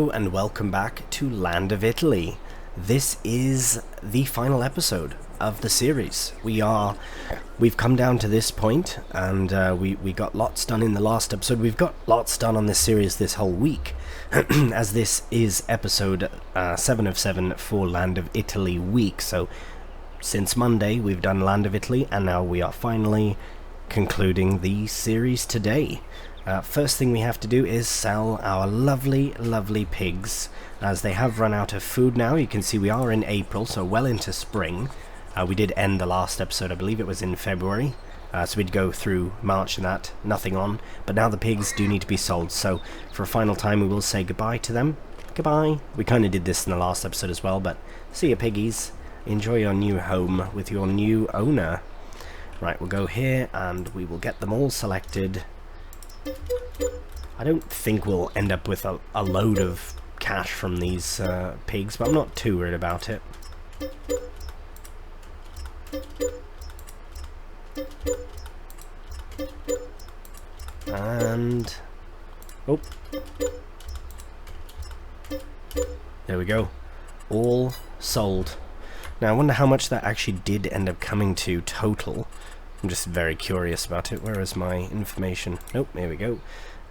Hello and welcome back to Land of Italy. This is the final episode of the series. We've come down to this point, and we got lots done in the last episode. We've got lots done on this series this whole week, as this is episode 7 of 7 for Land of Italy week. So since Monday we've done Land of Italy, and now we are finally concluding the series today. First thing we have to do is sell our lovely pigs, as they have run out of food now. You can see we are in April, so well into spring. We did end the last episode, I believe it was in February, so we'd go through March and that, nothing on, but now the pigs do need to be sold, so for a final time we will say goodbye to them. Goodbye. We kind of did this in the last episode as well, but see you piggies. Enjoy your new home with your new owner. Right, we'll go here and we will get them all selected. I don't think we'll end up with a load of cash from these pigs, but I'm not too worried about it. And oh, there we go, all sold. Now I wonder how much that actually did end up coming to total. I'm just very curious about it. Where is my information? Nope, there we go.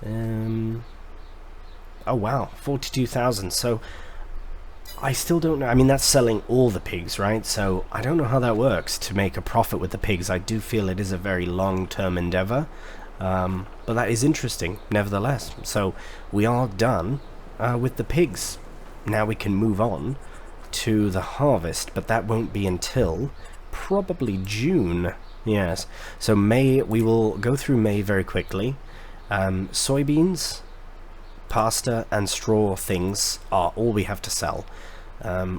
Oh wow, 42,000. So I still don't know. I mean, that's selling all the pigs, right? So I don't know how that works to make a profit with the pigs. I do feel it is a very long-term endeavor, but that is interesting nevertheless. So we are done with the pigs. Now we can move on to the harvest, but that won't be until probably June. Yes, so May, we will go through May very quickly. Soybeans, pasta and straw things are all we have to sell.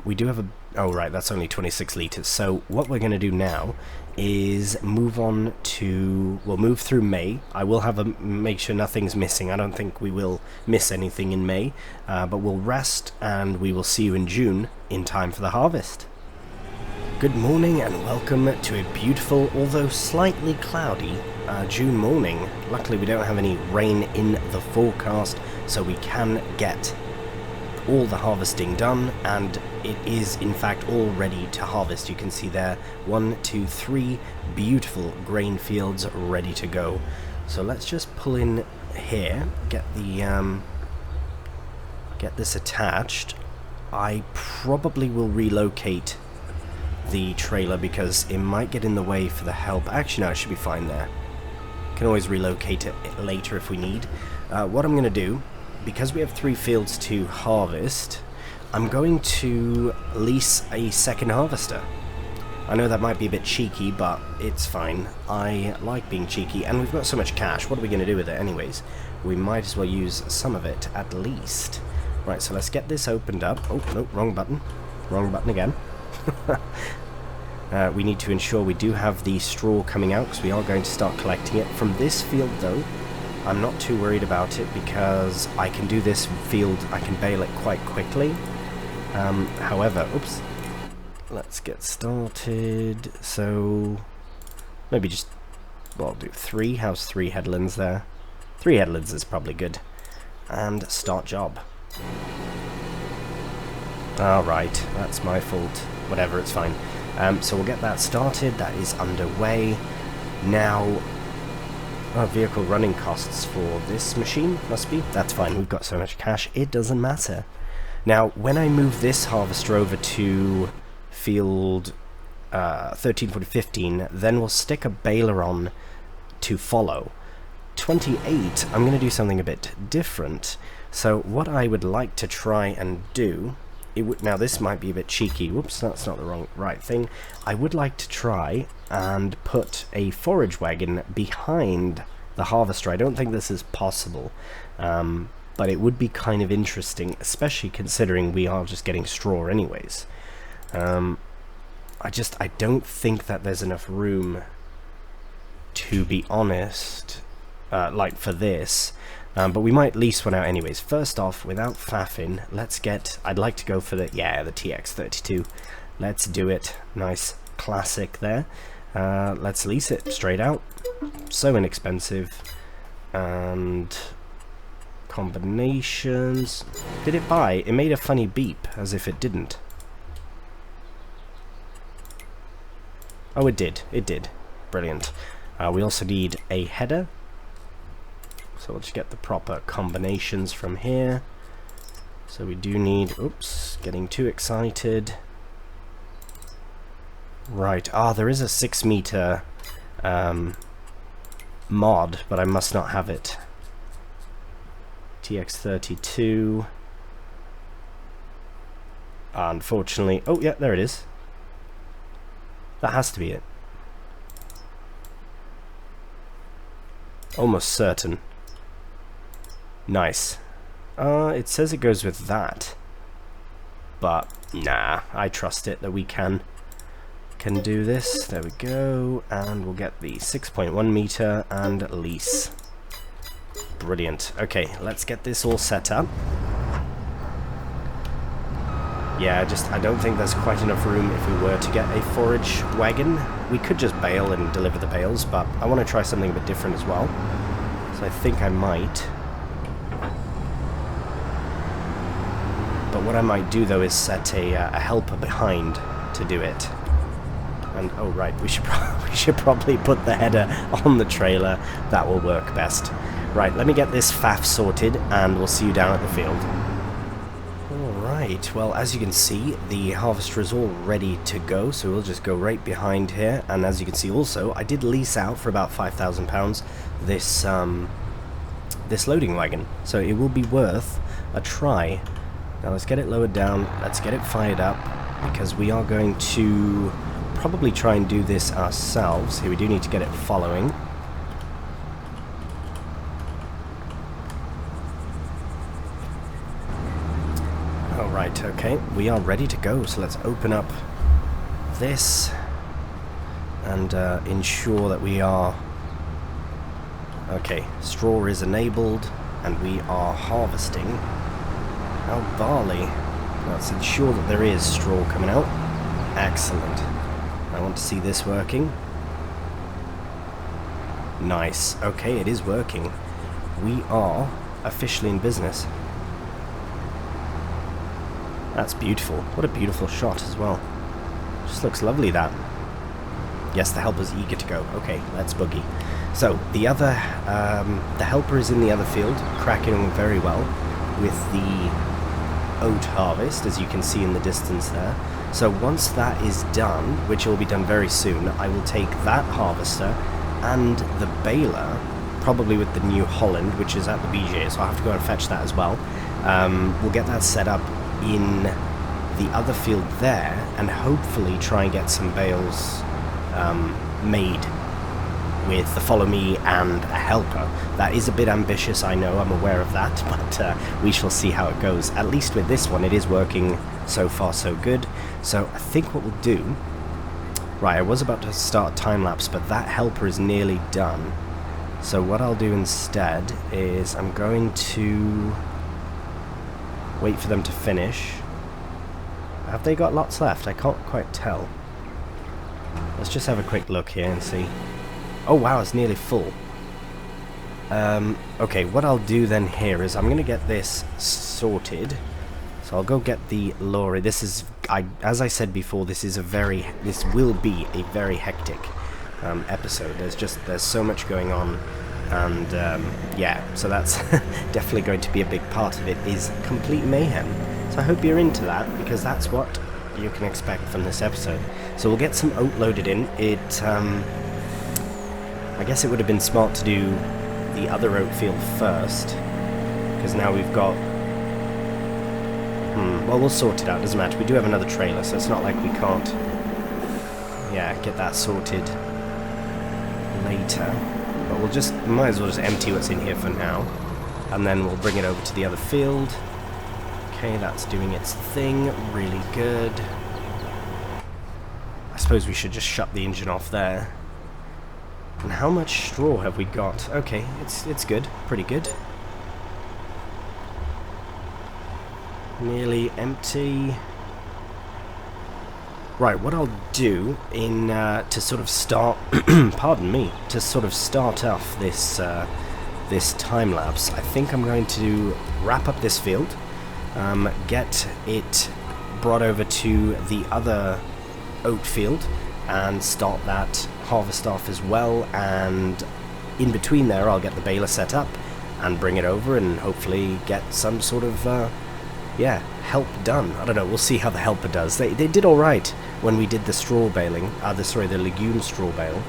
We do have oh right, that's only 26 litres. So what we're going to do now is move on to, we'll move through May. I will have make sure nothing's missing. I don't think we will miss anything in May, but we'll rest and we will see you in June in time for the harvest. Good morning and welcome to a beautiful, although slightly cloudy, June morning. Luckily we don't have any rain in the forecast, so we can get all the harvesting done, and it is in fact all ready to harvest. You can see there 1, 2, 3 beautiful grain fields ready to go. So let's just pull in here, get the get this attached. I probably will relocate the trailer because it might get in the way for the help. Actually no, it should be fine there. Can always relocate it later if we need. What I'm going to do, because we have 3 fields to harvest, I'm going to lease a second harvester. I know that might be a bit cheeky, but it's fine. I like being cheeky, and we've got so much cash. What are we going to do with it anyways? We might as well use some of it at least. Right, so let's get this opened up. Oh no, wrong button. Wrong button again. We need to ensure we do have the straw coming out, because we are going to start collecting it. From this field though, I'm not too worried about it because I can do this field, I can bale it quite quickly. However, oops, let's get started. So maybe just, well, I'll do 3. How's 3 headlands there? 3 headlands is probably good. And start job. Alright, that's my fault. Whatever, it's fine. So we'll get that started. That is underway. Now, vehicle running costs for this machine must be. That's fine, we've got so much cash, it doesn't matter. Now, when I move this harvester over to field 13, 14, 15, then we'll stick a baler on to follow. 28, I'm going to do something a bit different. So what I would like to try and do, now this might be a bit cheeky, whoops, that's not the right thing. I would like to try and put a forage wagon behind the harvester. I don't think this is possible, but it would be kind of interesting, especially considering we are just getting straw anyways. I don't think that there's enough room, to be honest, like for this. But we might lease one out anyways. First off, without faffing, let's get, I'd like to go for the TX32. Let's do it. Nice classic there. Let's lease it straight out. So inexpensive. And combinations. Did it buy? It made a funny beep, as if it didn't. Oh, it did. It did. Brilliant. We also need a header. So we'll just get the proper combinations from here. So we do need... Oops, getting too excited. Right. Ah, there is a 6 meter mod, but I must not have it. TX32. Unfortunately... Oh, yeah, there it is. That has to be it. Almost certain. Nice. It says it goes with that. But, nah, I trust it that we can do this. There we go. And we'll get the 6.1 meter and lease. Brilliant. Okay, let's get this all set up. Yeah, I don't think there's quite enough room if we were to get a forage wagon. We could just bale and deliver the bales, but I want to try something a bit different as well. So I think I might. But what I might do, though, is set a helper behind to do it. And, oh, right, we should probably put the header on the trailer. That will work best. Right, let me get this faff sorted, and we'll see you down at the field. Alright, well, as you can see, the harvester is all ready to go, so we'll just go right behind here. And as you can see also, I did lease out for about £5,000 this, this loading wagon. So it will be worth a try. Now let's get it lowered down, let's get it fired up, because we are going to probably try and do this ourselves. Here we do need to get it following. Alright, okay, we are ready to go, so let's open up this and ensure that we are... Okay, straw is enabled, and we are harvesting. Now barley. Let's ensure that there is straw coming out. Excellent. I want to see this working. Nice. Okay, it is working. We are officially in business. That's beautiful. What a beautiful shot as well. Just looks lovely, that. Yes, the helper's eager to go. Okay, let's boogie. So, the helper is in the other field, cracking on very well with the oat harvest, as you can see in the distance there. So once that is done, which will be done very soon, I will take that harvester and the baler, probably with the New Holland, which is at the BJ, so I'll have to go and fetch that as well. We'll get that set up in the other field there, and hopefully try and get some bales made with the follow me and a helper. That is a bit ambitious, I know, I'm aware of that, but we shall see how it goes. At least with this one, it is working so far so good. So I think what we'll do... Right, I was about to start a time-lapse, but that helper is nearly done. So what I'll do instead is I'm going to wait for them to finish. Have they got lots left? I can't quite tell. Let's just have a quick look here and see. Oh wow, it's nearly full. Okay, what I'll do then here is I'm going to get this sorted. So I'll go get the lorry. This is, as I said before, this will be a very hectic episode. There's so much going on, and yeah, so that's definitely going to be a big part of it, is complete mayhem. So I hope you're into that, because that's what you can expect from this episode. So we'll get some oat loaded in. I guess it would have been smart to do the other oat field first, because now we've got... well, we'll sort it out, doesn't matter. We do have another trailer, so it's not like we can't... Yeah, get that sorted later. But might as well just empty what's in here for now, and then we'll bring it over to the other field. Okay, that's doing its thing, really good. I suppose we should just shut the engine off there. And how much straw have we got? Okay, it's good, pretty good. Nearly empty. Right, what I'll do to sort of start, pardon me, to sort of start off this this time lapse, I think I'm going to wrap up this field, get it brought over to the other oat field and start that harvest off as well, and in between there I'll get the baler set up and bring it over and hopefully get some sort of help done. I don't know, we'll see how the helper does. They did alright when we did the straw baling, the legume straw bale,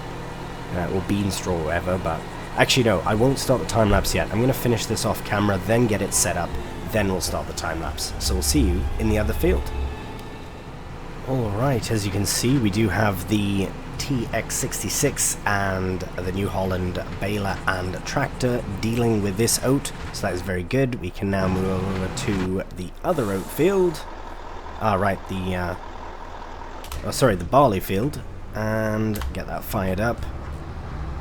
or bean straw or whatever, but actually no, I won't start the time lapse yet. I'm going to finish this off camera, then get it set up, then we'll start the time lapse. So we'll see you in the other field. Alright, as you can see, we do have the TX66 and the New Holland baler and tractor dealing with this oat, so that is very good. We can now move over to the other oat field, the barley field, and get that fired up.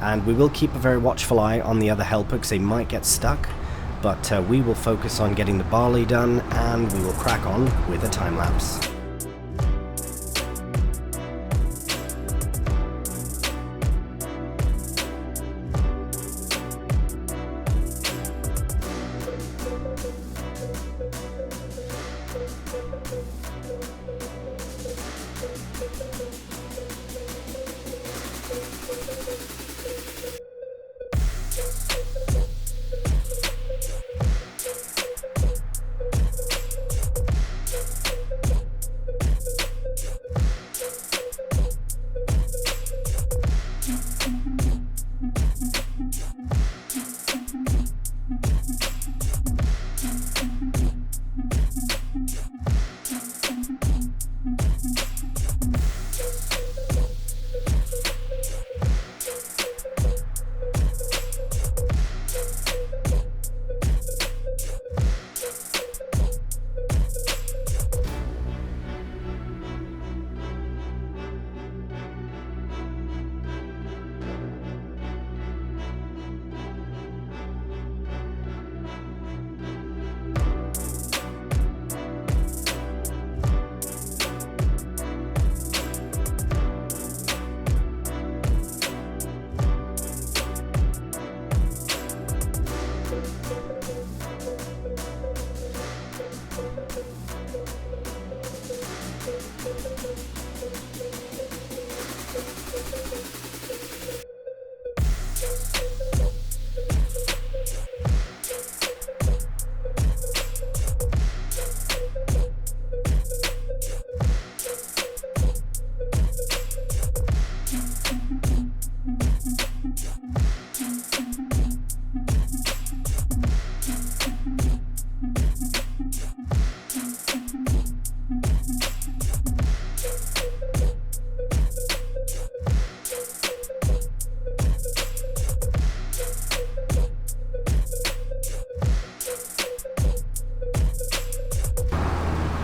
And we will keep a very watchful eye on the other helper because they might get stuck, but we will focus on getting the barley done, and we will crack on with a time lapse.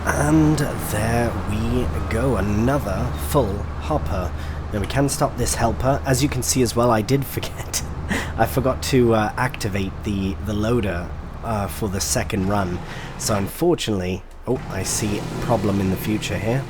And there we go, another full hopper. Now we can stop this helper. As you can see as well, I did forget. I forgot to activate the loader for the second run. So unfortunately, I see a problem in the future here.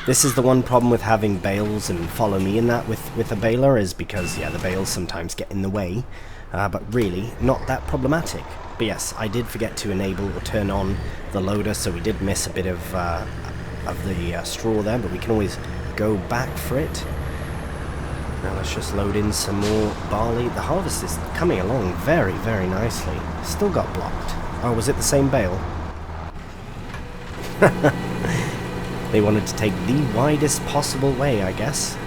This is the one problem with having bales and follow me in that with a baler, is because, yeah, the bales sometimes get in the way. But really, not that problematic. But yes, I did forget to enable or turn on the loader, so we did miss a bit of the straw there, but we can always go back for it. Now let's just load in some more barley. The harvest is coming along very, very nicely. Still got blocked. Oh, was it the same bale? They wanted to take the widest possible way, I guess.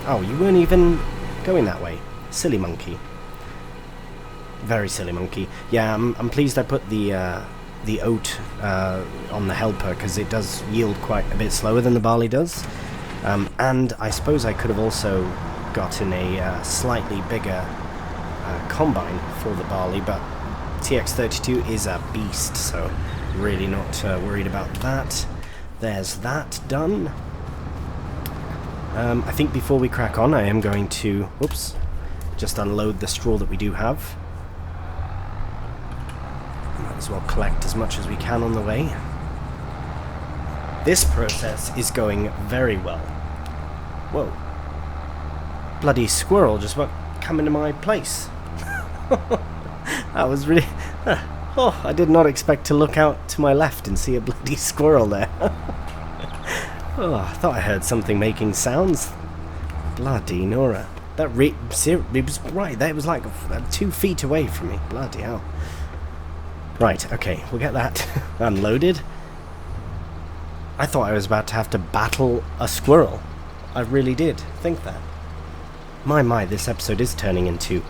Oh, you weren't even going that way. Silly monkey. Very silly monkey. Yeah, I'm pleased I put the oat on the helper, because it does yield quite a bit slower than the barley does. And I suppose I could have also gotten a slightly bigger combine for the barley, but TX32 is a beast, so really not worried about that. There's that done. I think before we crack on, I am going to, just unload the straw that we do have. Might as well collect as much as we can on the way. This process is going very well. Whoa. Bloody squirrel just about come into my place. That was really... Oh, I did not expect to look out to my left and see a bloody squirrel there. Oh, I thought I heard something making sounds. Bloody Nora. It was right there. It was like 2 feet away from me. Bloody hell. Right, okay, we'll get that unloaded. I thought I was about to have to battle a squirrel. I really did think that. My, this episode is turning into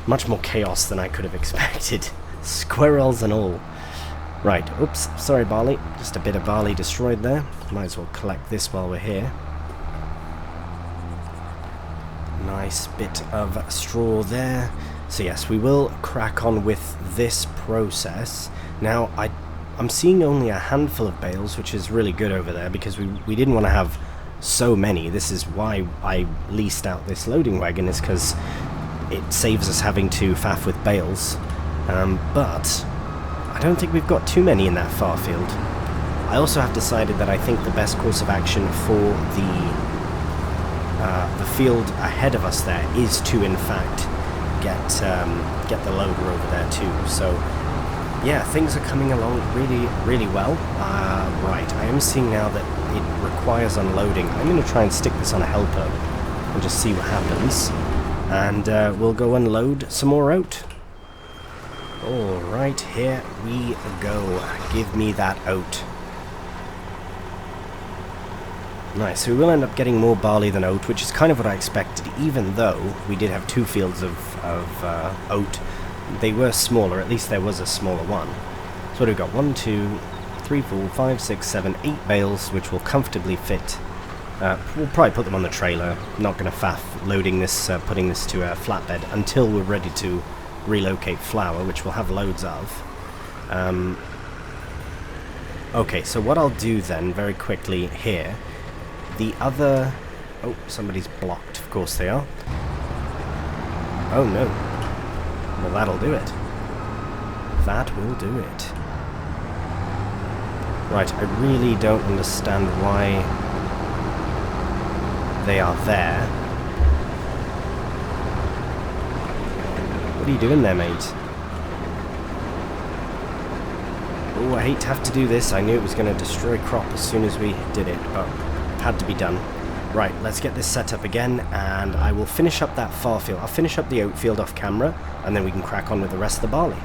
much more chaos than I could have expected. Squirrels and all. Right, oops, sorry barley. Just a bit of barley destroyed there. Might as well collect this while we're here. Nice bit of straw there. So yes, we will crack on with this process. Now, I'm seeing only a handful of bales, which is really good over there, because we didn't want to have so many. This is why I leased out this loading wagon, is because it saves us having to faff with bales. But I don't think we've got too many in that far field. I also have decided that I think the best course of action for the field ahead of us there is to, in fact, get the loader over there too. So yeah, things are coming along really well. Right, I am seeing now that it requires unloading. I'm going to try and stick this on a helper and just see what happens, and we'll go unload some more oat. Alright, here we go. Give me that oat. Nice, so we will end up getting more barley than oat, which is kind of what I expected, even though we did have 2 fields of oat. They were smaller, at least there was a smaller one. So what have we got? 1, 2, 3, 4, 5, 6, 7, 8 bales, which will comfortably fit. We'll probably put them on the trailer. Not going to faff loading this, putting this to a flatbed until we're ready to relocate flour, which we'll have loads of. Okay, so what I'll do then, very quickly here, the other... Oh, somebody's blocked. Of course they are. Oh no. Well, that'll do it. That will do it. Right, I really don't understand why they are there. What are you doing there, mate? Oh, I hate to have to do this. I knew it was going to destroy crop as soon as we did it, but had to be done. Right, let's get this set up again, and I will finish up that far field. I'll finish up the oat field off camera, and then we can crack on with the rest of the barley.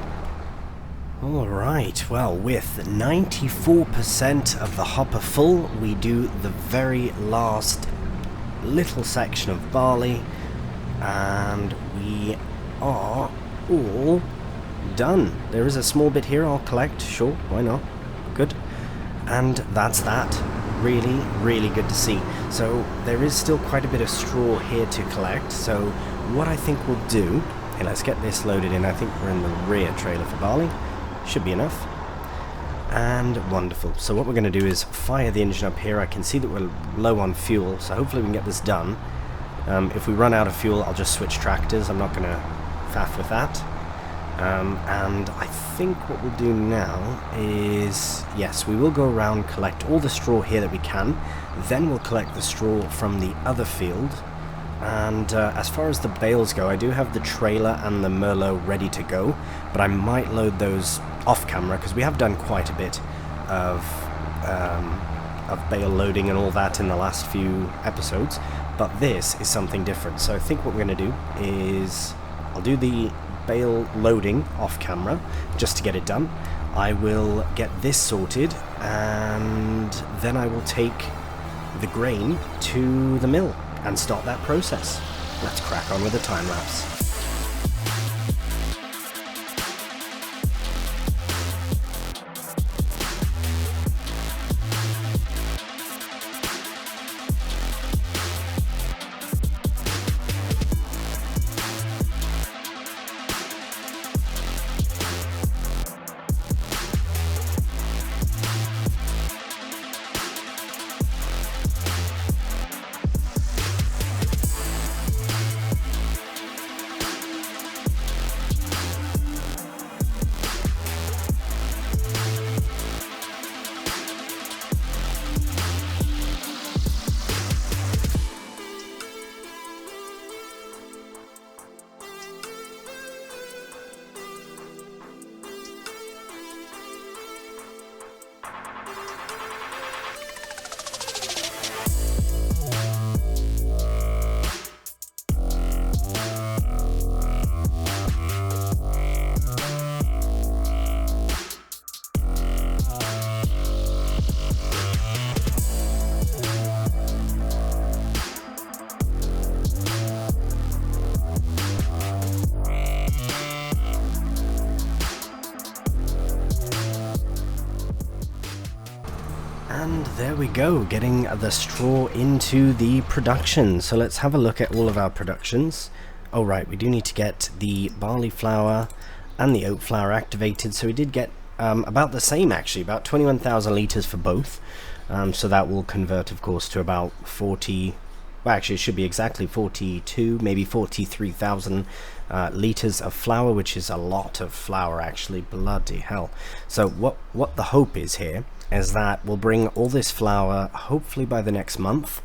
Alright, well, with 94% of the hopper full, we do the very last little section of barley, and we are all done. There is a small bit here I'll collect, sure, why not? Good. And that's that. Really good to see. So there is still quite a bit of straw here to collect, so what I think we'll do... Okay, let's get this loaded in. I think we're in the rear trailer for barley. Should be enough. And wonderful. So what we're going to do is fire the engine up here. I can see that we're low on fuel, so hopefully we can get this done. If we run out of fuel, I'll just switch tractors. I'm not going to faff with that. And I think what we'll do now is, yes, we will go around, collect all the straw here that we can, then we'll collect the straw from the other field, and as far as the bales go, I do have the trailer and the Merlot ready to go, but I might load those off camera, because we have done quite a bit of bale loading and all that in the last few episodes, but this is something different. So I think what we're going to do is, I'll do the bale loading off camera just to get it done. I will get this sorted, and then I will take the grain to the mill and start that process. Let's crack on with the time lapse. And there we go, getting the straw into the production. So let's have a look at all of our productions. Oh right, we do need to get the barley flour and the oat flour activated. So we did get about the same actually, about 21,000 litres for both. So that will convert of course to about 40, well actually it should be exactly 42, maybe 43,000 litres of flour, which is a lot of flour actually, bloody hell. So what the hope is here is that we'll bring all this flour hopefully by the next month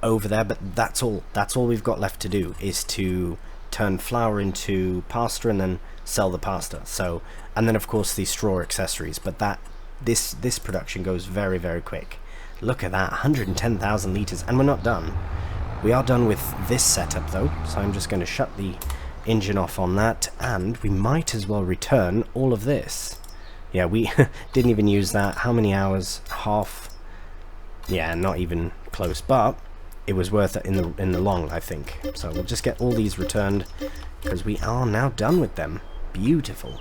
over there, but that's all we've got left to do, is to turn flour into pasta and then sell the pasta. So, and then of course the straw accessories, but this production goes very, very quick. Look at that, 110,000 litres, and we're not done. We are done with this setup though, so I'm just going to shut the engine off on that, and we might as well return all of this. Yeah, we didn't even use that. How many hours? Half? Yeah, not even close, but it was worth it in the long, I think. So we'll just get all these returned because we are now done with them. Beautiful.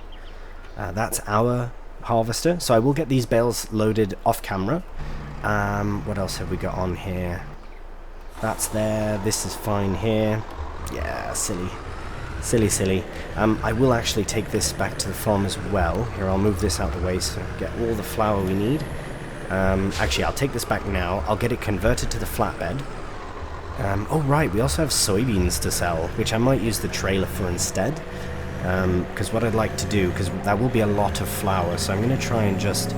That's our harvester. So I will get these bales loaded off camera. What else have we got on here? That's there. This is fine here. Yeah, silly. Silly. I will actually take this back to the farm as well. Here, I'll move this out of the way so we get all the flour we need. Actually, I'll take this back now. I'll get it converted to the flatbed. Oh right, we also have soybeans to sell, which I might use the trailer for instead. Because what I'd like to do, because that will be a lot of flour, so I'm going to try and just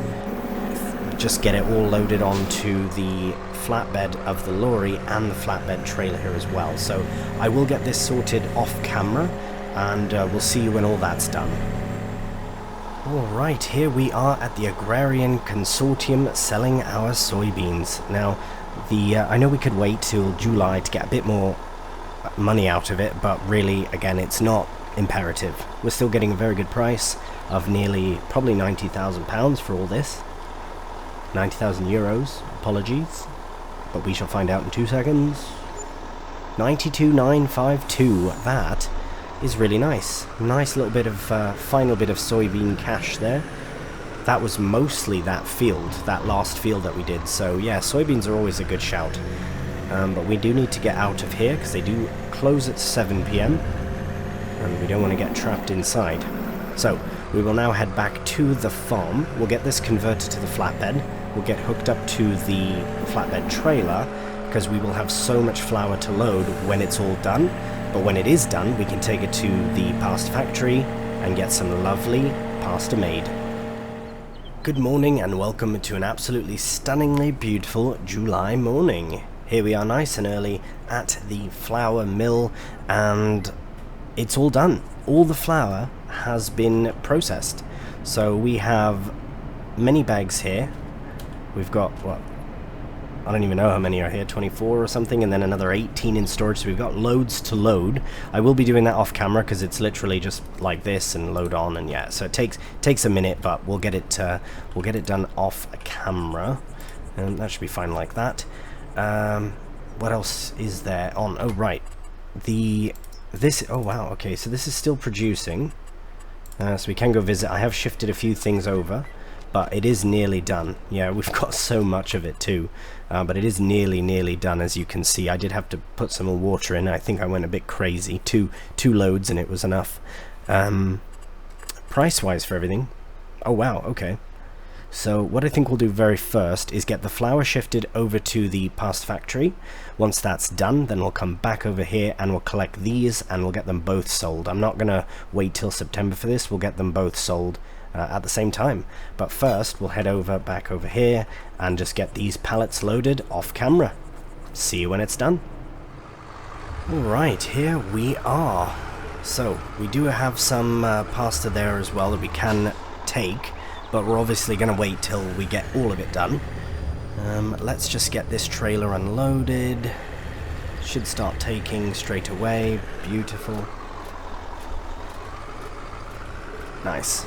get it all loaded onto the flatbed of the lorry and the flatbed trailer here as well. So I will get this sorted off camera, and we'll see you when all that's done. Alright, here we are at the Agrarian Consortium selling our soybeans. Now, I know we could wait till July to get a bit more money out of it, but really, again, it's not imperative. We're still getting a very good price of nearly, probably £90,000 for all this. 90,000 euros, apologies, but we shall find out in 2 seconds. 92,952, that is really nice. Nice little bit of, final bit of soybean cash there. That was mostly that field, that last field that we did, so yeah, soybeans are always a good shout. But we do need to get out of here, because they do close at 7 PM, and we don't want to get trapped inside. So, we will now head back to the farm. We'll get this converted to the flatbed. We'll get hooked up to the flatbed trailer, because we will have so much flour to load when it's all done. But when it is done, we can take it to the pasta factory and get some lovely pasta made. Good morning and welcome to an absolutely stunningly beautiful July morning. Here we are nice and early at the flour mill, and it's all done. All the flour has been processed. So we have many bags here. We've got, what, I don't even know how many are here, 24 or something, and then another 18 in storage, so we've got loads to load. I will be doing that off camera because it's literally just like this and load on, and yeah, so it takes a minute, but we'll get it done off camera, and that should be fine like that. What else is there on? Oh right, oh wow, okay, so this is still producing, so we can go visit. I have shifted a few things over, but it is nearly done. Yeah, we've got so much of it too, but it is nearly done, as you can see. I did have to put some more water in. I think I went a bit crazy. Two loads and it was enough. Price-wise for everything. Oh wow, okay. So what I think we'll do very first is get the flour shifted over to the pasta factory. Once that's done, then we'll come back over here and we'll collect these and we'll get them both sold. I'm not gonna wait till September for this. We'll get them both sold at the same time, but first we'll head back over here and just get these pallets loaded off camera. See you when it's done. Alright, here we are. So we do have some pasta there as well that we can take, but we're obviously going to wait till we get all of it done. Let's just get this trailer unloaded. Should start taking straight away. Beautiful. Nice.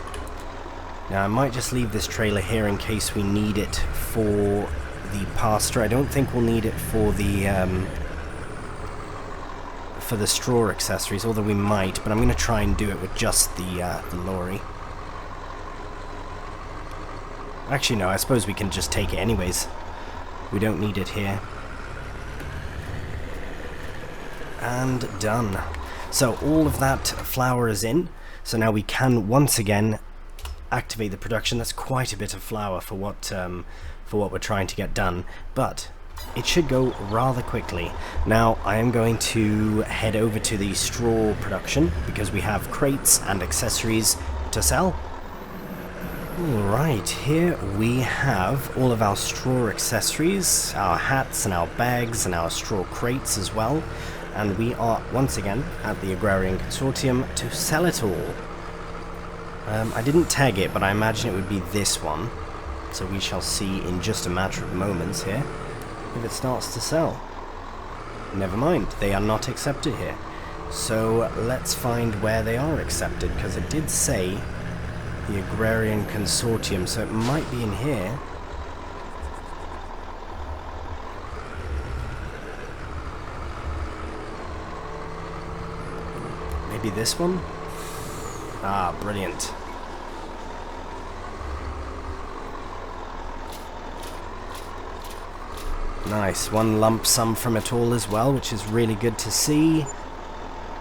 Now I might just leave this trailer here in case we need it for the pasta. I don't think we'll need it for the straw accessories, although we might, but I'm going to try and do it with just the lorry. Actually, no, I suppose we can just take it anyways. We don't need it here. And done. So all of that flour is in. So now we can once again activate the production. That's quite a bit of flour for what we're trying to get done, but it should go rather quickly. Now I am going to head over to the straw production because we have crates and accessories to sell. Alright, here we have all of our straw accessories, our hats and our bags and our straw crates as well. And we are once again at the Agrarian Consortium to sell it all. I didn't tag it, but I imagine it would be this one. So we shall see in just a matter of moments here if it starts to sell. Never mind, they are not accepted here. So let's find where they are accepted, because it did say the Agrarian Consortium, so it might be in here. Maybe this one? Ah, brilliant. Nice, one lump sum from it all as well, which is really good to see.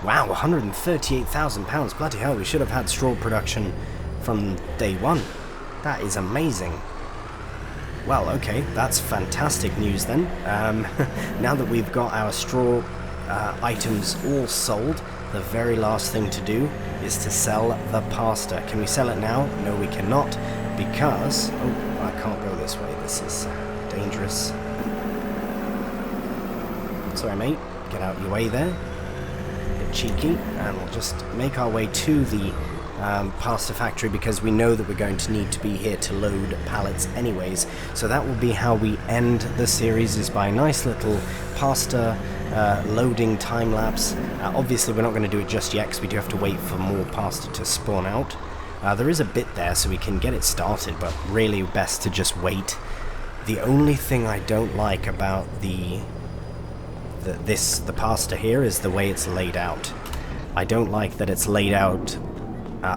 Wow, £138,000. Bloody hell, we should have had straw production from day one. That is amazing. Well, okay, that's fantastic news then. Now that we've got our straw items all sold, the very last thing to do is to sell the pasta. Can we sell it now? No, we cannot, because... oh, I can't go this way. This is dangerous. Sorry, mate. Get out your way there. A bit cheeky. And we'll just make our way to the pasta factory, because we know that we're going to need to be here to load pallets anyways. So that will be how we end the series, is by a nice little pasta loading time lapse. Obviously we're not going to do it just yet, because we do have to wait for more pasta to spawn out. There is a bit there so we can get it started, but really best to just wait. The only thing I don't like about the pasta here is the way it's laid out. I don't like that it's laid out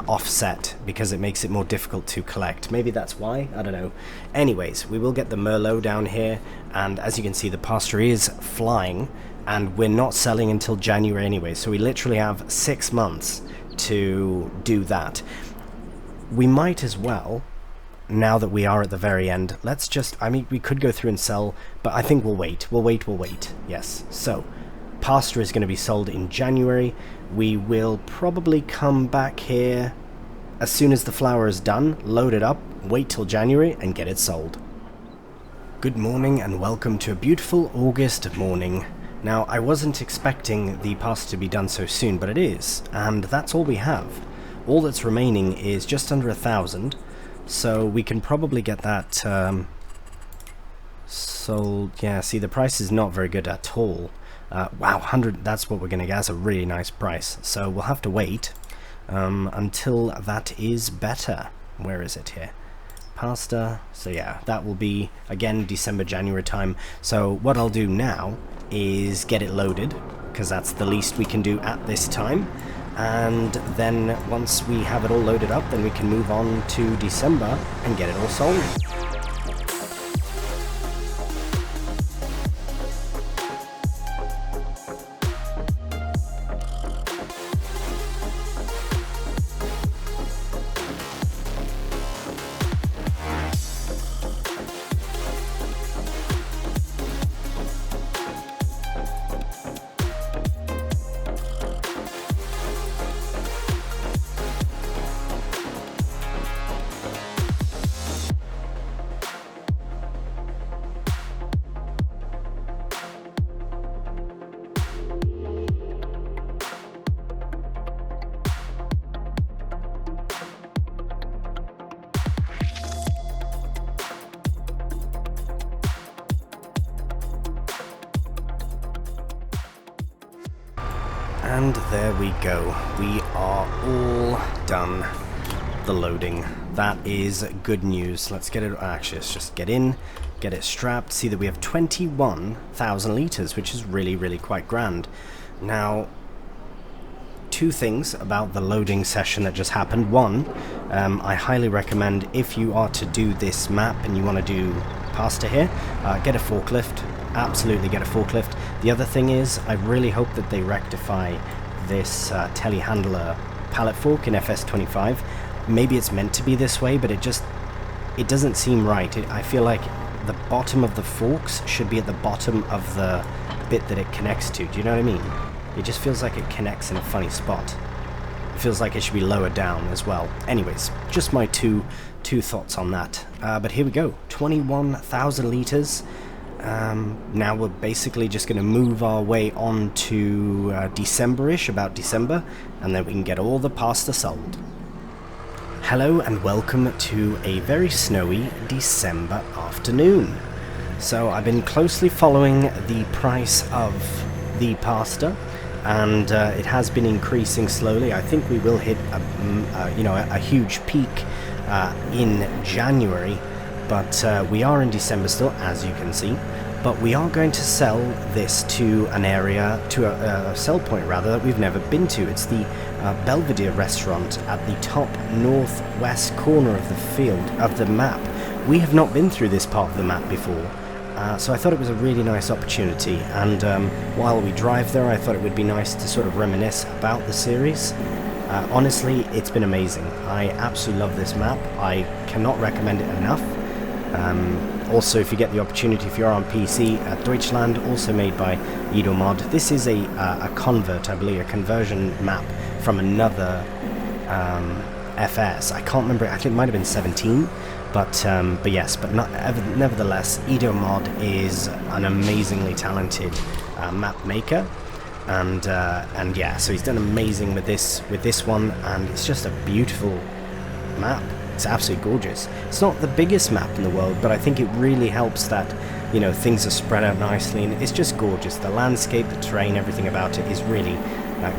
offset, because it makes it more difficult to collect. Maybe that's why, I don't know. Anyways, we will get the Merlot down here, and as you can see, the pasta is flying, and we're not selling until January anyway, so we literally have 6 months to do that. We might as well, now that we are at the very end, let's just, I mean, we could go through and sell, but I think we'll wait. We'll wait. Yes, so pasta is going to be sold in January. We will probably come back here as soon as the flour is done, load it up, wait till January, and get it sold. Good morning and welcome to a beautiful August morning. Now, I wasn't expecting the pasta to be done so soon, but it is, and that's all we have. All that's remaining is just under 1,000, so we can probably get that sold. Yeah, see, the price is not very good at all. Wow, 100, that's what we're going to get. That's a really nice price. So we'll have to wait until that is better. Where is it here? Pasta. So yeah, that will be, again, December, January time. So what I'll do now is get it loaded, because that's the least we can do at this time. And then once we have it all loaded up, then we can move on to December and get it all sold. And there we go. We are all done the loading. That is good news. Let's get it. Actually, let's just get in, get it strapped. See that we have 21,000 litres, which is really, really quite grand. Now, two things about the loading session that just happened. One, I highly recommend, if you are to do this map and you want to do pasta here, get a forklift. Absolutely get a forklift. The other thing is, I really hope that they rectify this telehandler pallet fork in FS25. Maybe it's meant to be this way, but it doesn't seem right. I feel like the bottom of the forks should be at the bottom of the bit that it connects to. Do you know what I mean? It just feels like it connects in a funny spot. It feels like it should be lower down as well. Anyways, just my two thoughts on that. But here we go, 21,000 litres. Now we're basically just going to move our way on to December-ish, about December, and then we can get all the pasta sold. Hello and welcome to a very snowy December afternoon. So I've been closely following the price of the pasta, and it has been increasing slowly. I think we will hit a huge peak in January, but we are in December still, as you can see. But we are going to sell this to an area, to a sell point rather, that we've never been to. It's the Belvedere restaurant at the top northwest corner of the field, of the map. We have not been through this part of the map before, so I thought it was a really nice opportunity. And while we drive there, I thought it would be nice to sort of reminisce about the series. Honestly, it's been amazing. I absolutely love this map. I cannot recommend it enough. Also, if you get the opportunity, if you're on PC, Deutschland, also made by Mod. This is a convert, I believe, a conversion map from another FS. I can't remember. I think it might have been 17, but yes. But nevertheless, Mod is an amazingly talented map maker, and yeah. So he's done amazing with this one, and it's just a beautiful map. It's absolutely gorgeous. It's not the biggest map in the world, but I think it really helps that, you know, things are spread out nicely, and it's just gorgeous. The landscape, the terrain, everything about it is really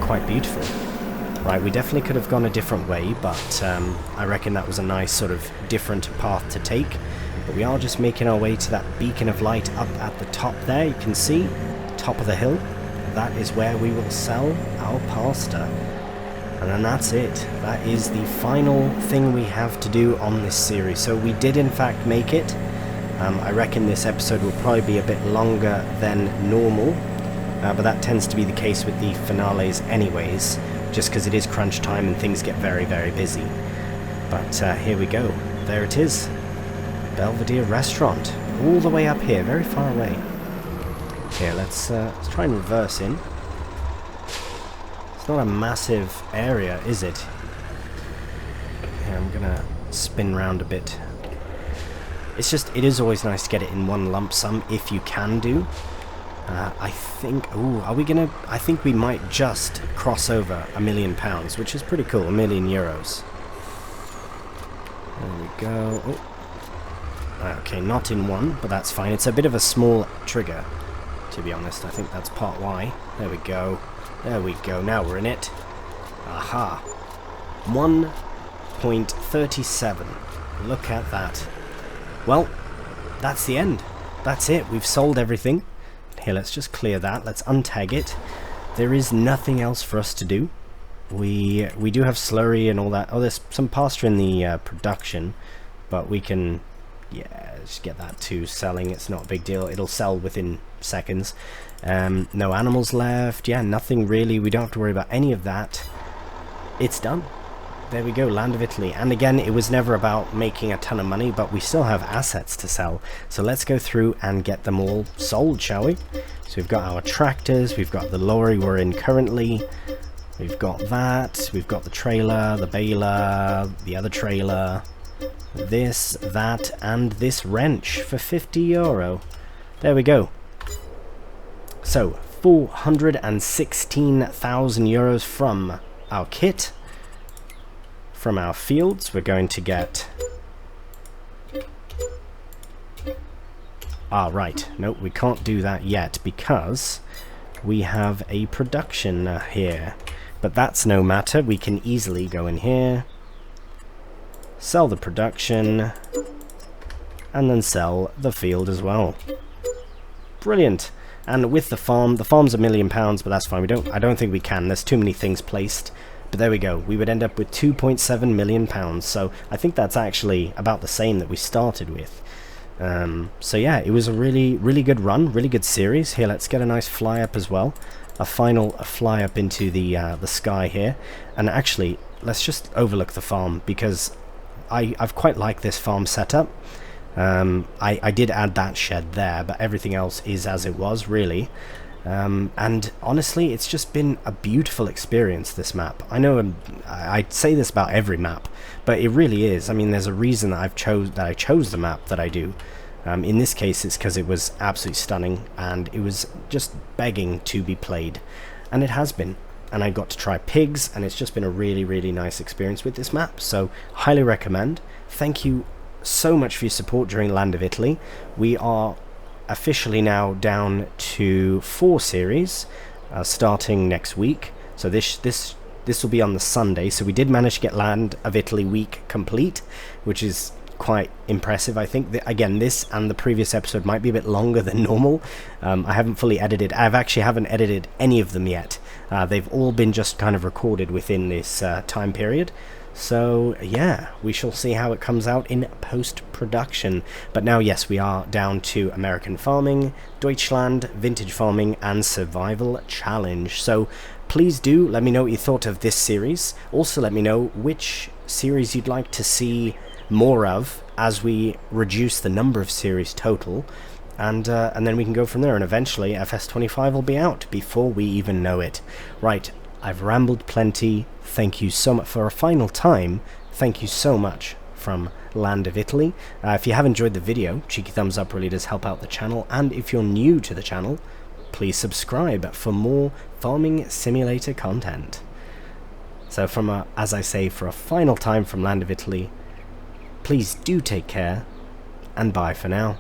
quite beautiful. Right, we definitely could have gone a different way, but I reckon that was a nice sort of different path to take. But we are just making our way to that beacon of light up at the top there. You can see, top of the hill. That is where we will sell our pasta. And then that's it. That is the final thing we have to do on this series. So we did in fact make it. I reckon this episode will probably be a bit longer than normal, but that tends to be the case with the finales anyways, just because it is crunch time and things get very, very busy. But here we go. There it is. Belvedere restaurant. All the way up here, very far away. Here, let's try and reverse in. It's not a massive area, is it? Yeah, I'm gonna spin round a bit. It's just, it is always nice to get it in one lump sum if you can do. I think, I think we might just cross over £1 million, which is pretty cool, €1 million. There we go. Oh. Okay, not in one, but that's fine. It's a bit of a small trigger, to be honest. I think that's part why. There we go. There we go, now we're in it. Aha. 1.37. Look at that. Well, that's the end. That's it, we've sold everything. Here, let's just clear that. Let's untag it. There is nothing else for us to do. We do have slurry and all that. Oh, there's some pasta in the production, but we can, yeah, just get that to selling. It's not a big deal. It'll sell within seconds. No animals left. Yeah, nothing really. We don't have to worry about any of that. It's done. There we go, land of Italy. And again, it was never about making a ton of money, but we still have assets to sell. So let's go through and get them all sold, shall we? So we've got our tractors, we've got the lorry we're in currently, we've got that, we've got the trailer, the baler, the other trailer, this, that, and this wrench for €50. There we go. So, €416,000 from our kit. From our fields, we're going to get... Ah, right. No, we can't do that yet because we have a production here. But that's no matter. We can easily go in here, sell the production, and then sell the field as well. Brilliant. And with the farm's £1 million, but that's fine. I don't think we can. There's too many things placed But there we go, we would end up with £2.7 million, so I think that's actually about the same that we started with. So yeah, it was a really good run, really good series. Here, let's get a nice fly up as well. A fly up into the sky here. And actually, let's just overlook the farm, because I've quite liked this farm setup. I did add that shed there, but everything else is as it was, really. And honestly, it's just been a beautiful experience, this map. I know I say this about every map, but it really is. I mean, there's a reason that I chose the map that I do. In this case, it's because it was absolutely stunning, and it was just begging to be played. And it has been. And I got to try pigs, and it's just been a really nice experience with this map. So, highly recommend. Thank you so much for your support during Land of Italy. We are officially now down to 4 series starting next week. So this will be on the Sunday. So we did manage to get Land of Italy week complete, which is quite impressive. I think that, again, this and the previous episode might be a bit longer than normal. I haven't fully edited. I haven't edited any of them yet. They've all been just kind of recorded within this time period. So yeah, we shall see how it comes out in post-production. But now, yes, we are down to American Farming, Deutschland, Vintage Farming, and Survival Challenge. So please do let me know what you thought of this series. Also, let me know which series you'd like to see more of as we reduce the number of series total. And then we can go from there, and eventually FS25 will be out before we even know it. Right, I've rambled plenty. Thank you so much for a final time. Thank you so much from Land of Italy. If you have enjoyed the video, cheeky thumbs up really does help out the channel. And if you're new to the channel, please subscribe for more farming simulator content. So as I say, for a final time from Land of Italy, please do take care, and bye for now.